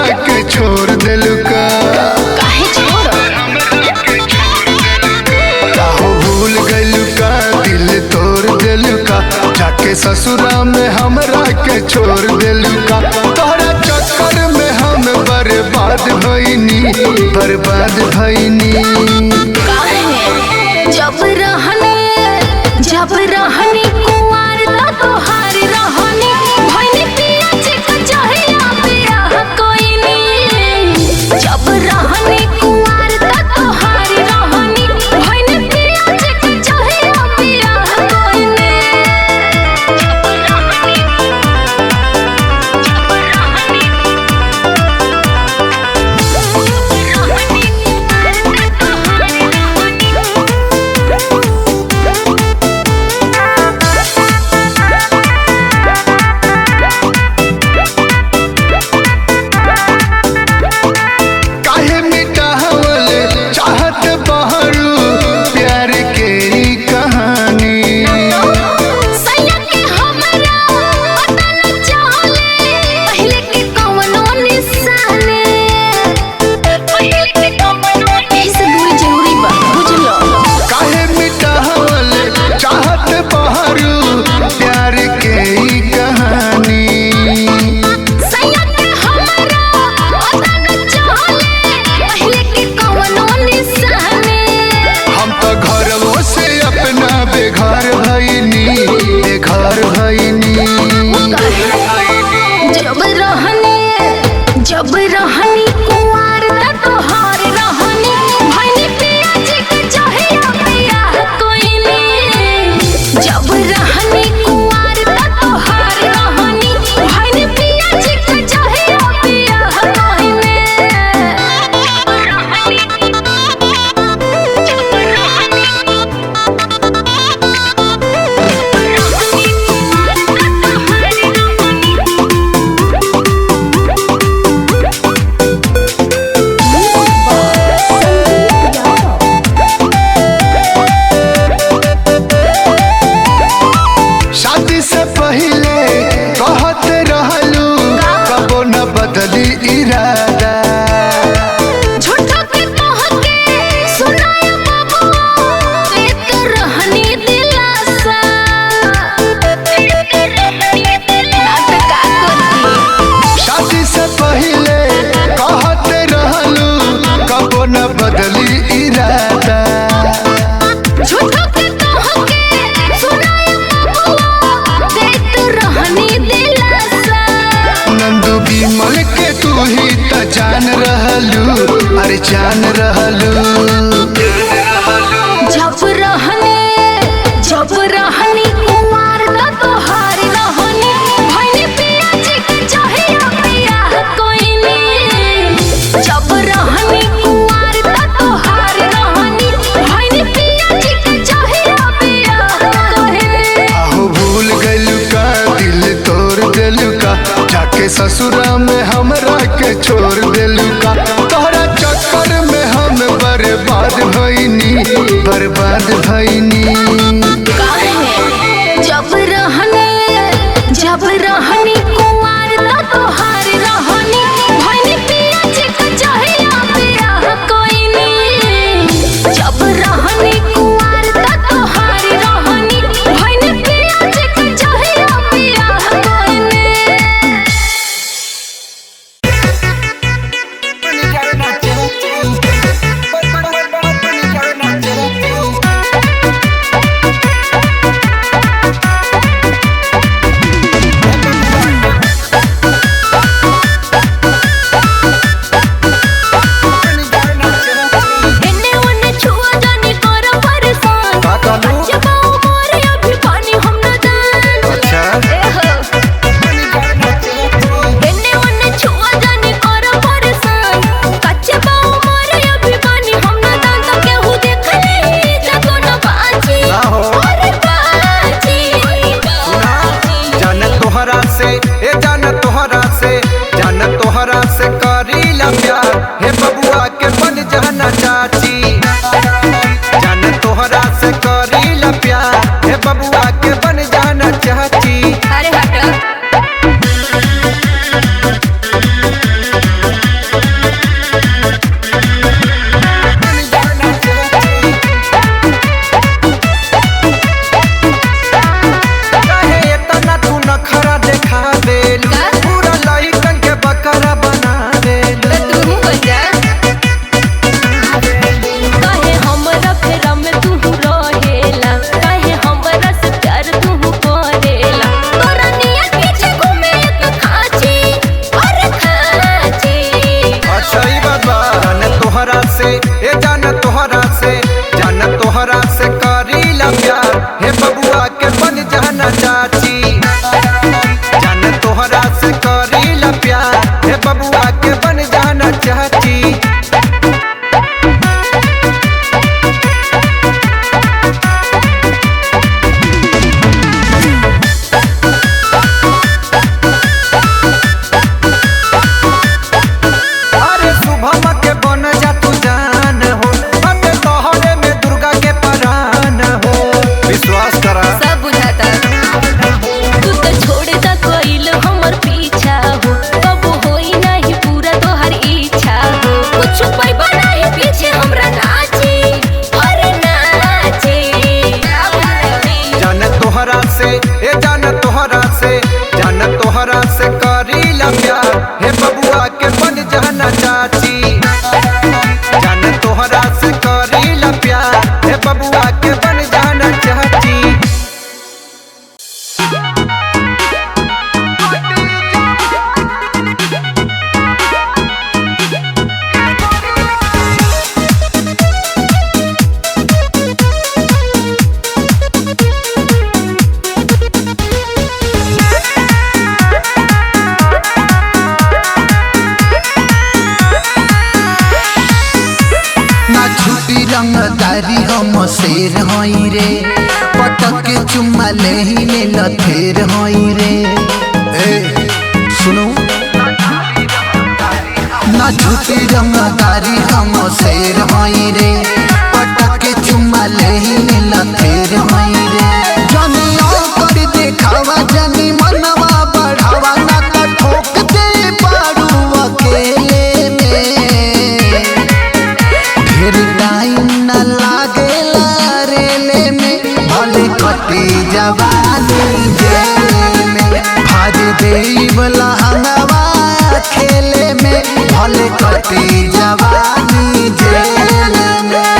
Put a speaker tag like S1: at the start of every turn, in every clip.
S1: हमरा के छोड़ देलू का?
S2: काहे छोड़?
S1: काहो भूल गइलू का? दिल तोड़ देलू का? जाके ससुरा में हमरा के छोड़ देलू का? तोहरा चक्कर में हम बर्बाद भइनी, बर्बाद भइनी।
S2: काहे? जब रहनी कुंवार त तोहार रहनी भइनी पिया चिक चाहिया पिया कोई नी। जब रहनी कुंवार त तोहार रहनी भइनी पिया चिक चाहिया पिया कोई नी।
S1: काहे मिटावल चाहत बहरू प्यार के ई कहानी?
S2: सैया के हमरा पता न चले पहले के कवनो निशाने। ऐसे दूरी जरूरी बा बुझलो।
S1: काहे मिटावल चाहत बहरू प्यार के ई कहानी?
S2: सैया के हमरा पता न चले पहले के कवनो निशाने।
S1: हम तो घरवो से अपना बेघर भइनी, बेघर भइनी।
S2: जब रहनी कुंवार त तोहार रहनी भइनी पिया चिक चाहिया पिया कोई नी। जब रहनी कुंवार त तोहार रहनी भइनी पिया चिक चाहिया पिया कोई नी।
S1: शादी से पहले कहत रहलू कबो न बदली इरादा।
S2: झूठो के कह के सुनाया बाबुआ देत रहनी दिलासा। नाटक का करती
S1: शादी से पहले कहत रहलू कबो न बदली इरादा।
S2: झूठो के कह के सुनाया बाबुआ देत रहनी दिलासा।
S1: नंदू बिमल के तू ही त जान रहलू, अरे जान रहलू।
S2: जब रहनी कुंवार त तोहार रहनी भइनी पिया चिक चाहिया पिया कोई नी। जब रहनी कुंवार त तोहार रहनी भइनी पिया चिक चाहिया पिया कोई नी।
S1: आहो भूल गइलू का? दिल तोड़ देलू का? जाके ससुरा में हमरा के छोड़ देलू का? तोहरा चक्कर में हम बर्बाद भइनी, बर्बाद भइनी।
S2: काहे? जब रहनी कुंवार त तोहार रहनी भइनी पिया चिक चाहिया पिया कोई नी। जब रहनी कुंवार त तोहार रहनी भइनी पिया चिक चाहिया पिया कोई नी। एने ओने छुआ जानी कर परेशान। अच्छा बाऊ मोरे अभी पानी हम न जान।
S1: अच्छा
S2: एने ओने छुआ जानी कर परेशान। कच्चे बाऊ मोरे अभी पानी हम न जान। तो केहू देख नहीं जगो न बाजी।
S3: ना हो।
S2: अरे बाजी
S3: जान तोहरा से ए जान तोहरा से करीला प्यार हे बबुआ के बन जाना चाची। जान तोहरा से करीला प्यार हे बबुआ के बन जाना चाची।
S2: अरे हट
S4: शेर होई रे, पटक चुम्मा ले ही ले लथेर होई रे। ए सुनो ना झूठी रंगदारी हम शेर होई रे, पटक चुम्मा ले ही ले लथेर होई रे। जनिया कर देखावा जनी मनवा बढ़ावा, ना तो ठोक दे पारू अकेले में। फिर टाइम न लागेला रेले में, भले कटी जवानी जेल में। भाज देब लहंगवा खेले में, भले कटी जवानी जेल में।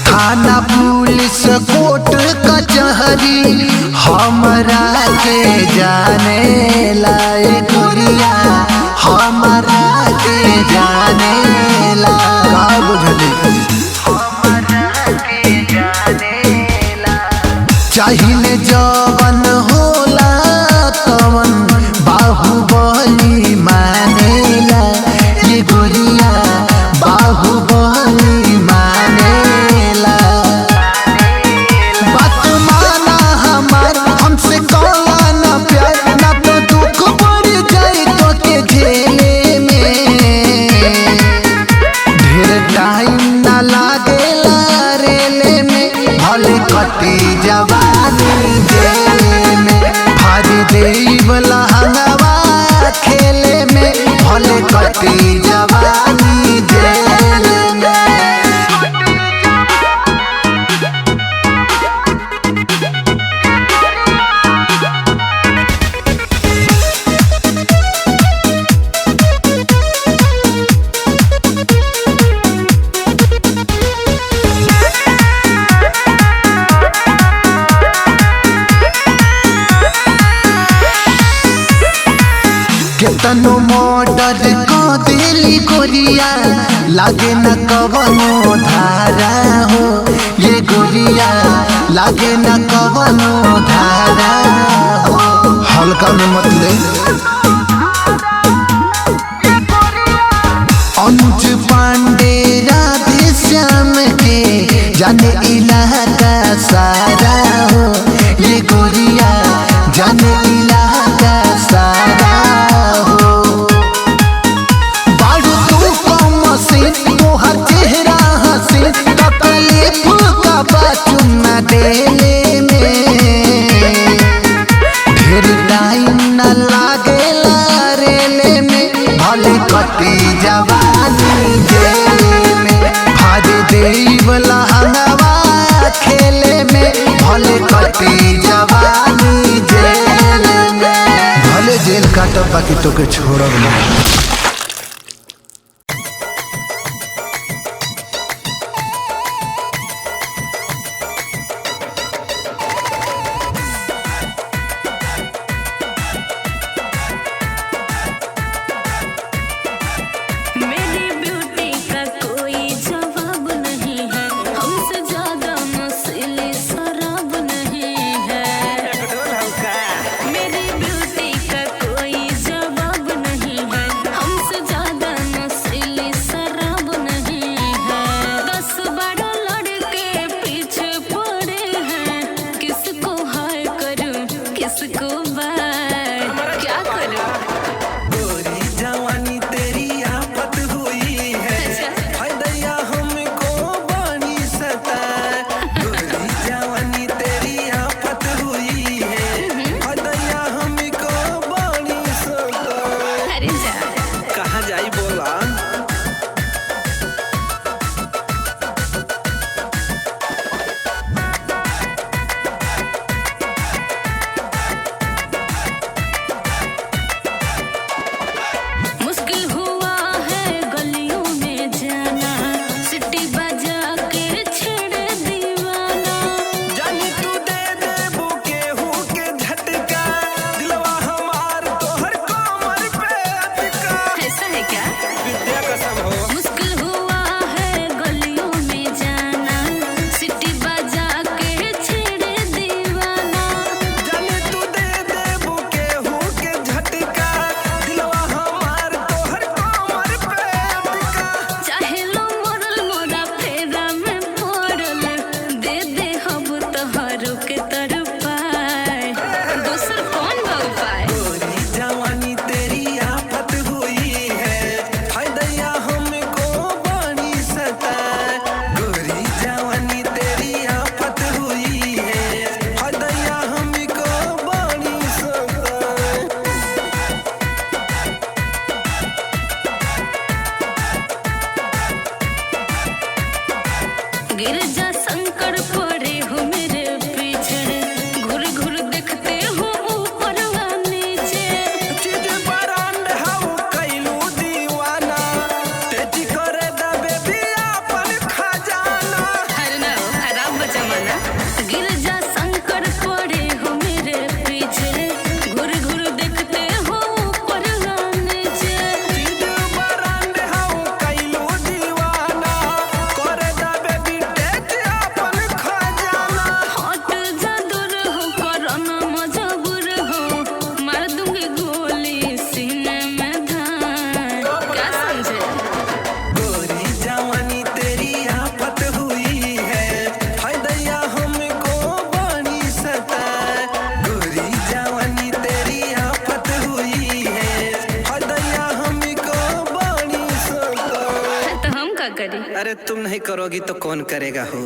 S4: थाना पुलिस कोर्ट कचहरी हमरा के जाने लाए गोरिया, हमरा के जाने ला। का बुझली चाहिए जवन होला तवन बाहुबली मानेला, ये गोरिया बाहुबली मानेला। बात माना हमार हमसे कौला ना प्यार, ना तो दुख बढ़ जाए तो के झेले में। ढेर टाइम ना लागेला रेले में, भले कटी जवानी जेल में। भाज देब लहंगवा खेले में, भले कटी जवानी जेल में। केतनो मर्डर को दिली गोरिया, लागे न कवनो धारा हो। ये गोरिया लागे न कवनो धारा हो। हल्का में मत ले। अनुज पांडे राधे श्याम के जाने इलाका सारा हो। ये गोरिया जाने इलाका सारा हो। बारू तू कम से तोहर चेहरा हंसी, तकलीफ का बाचुना देले में। ढेर टाइम न लागेला रेले में, भले कटी जवानी जेल में। भाज देब लहंगवा खेले में, भले कटी जवानी जेल में। भले जेल काटब बाकी तोके छोड़ब ना।
S2: मेरी ब्यूटी का कोई जवाब नहीं है, हमसे ज्यादा नस्ली शराब नहीं है। मेरी ब्यूटी का कोई जवाब नहीं है, गिरजा शंकर पड़े हो मेरे पीछे, घुर घुर देखते हो ऊपर व नीचे।
S3: चीज बरांड हाउ कैलू दीवाना, तेजी करे दबे भी अपन खजाना।
S2: अरे ना हो, आराम बचा माना। गिरजा शंकर पड़े हो मेरे पीछे, घुर घुर देखते हो ऊपर व नीचे।
S3: चीज बरांड हाउ कैलू दीवाना, करे दबे भी तेजी अपन खजाना।
S2: हट जा दूर हो, करना मजबूर हो, मार दूंगी गोली सीने में धान। क्या समझे?
S3: गोरी जवानी तेरी आफत हुई है, हाय दैया हमको बड़ी सताए। गोरी जवानी तेरी आफत हुई है, हाय दैया हमको बड़ी सताए।
S2: तो हम क्या करें?
S3: अरे तुम नहीं करोगी तो कौन करेगा हो।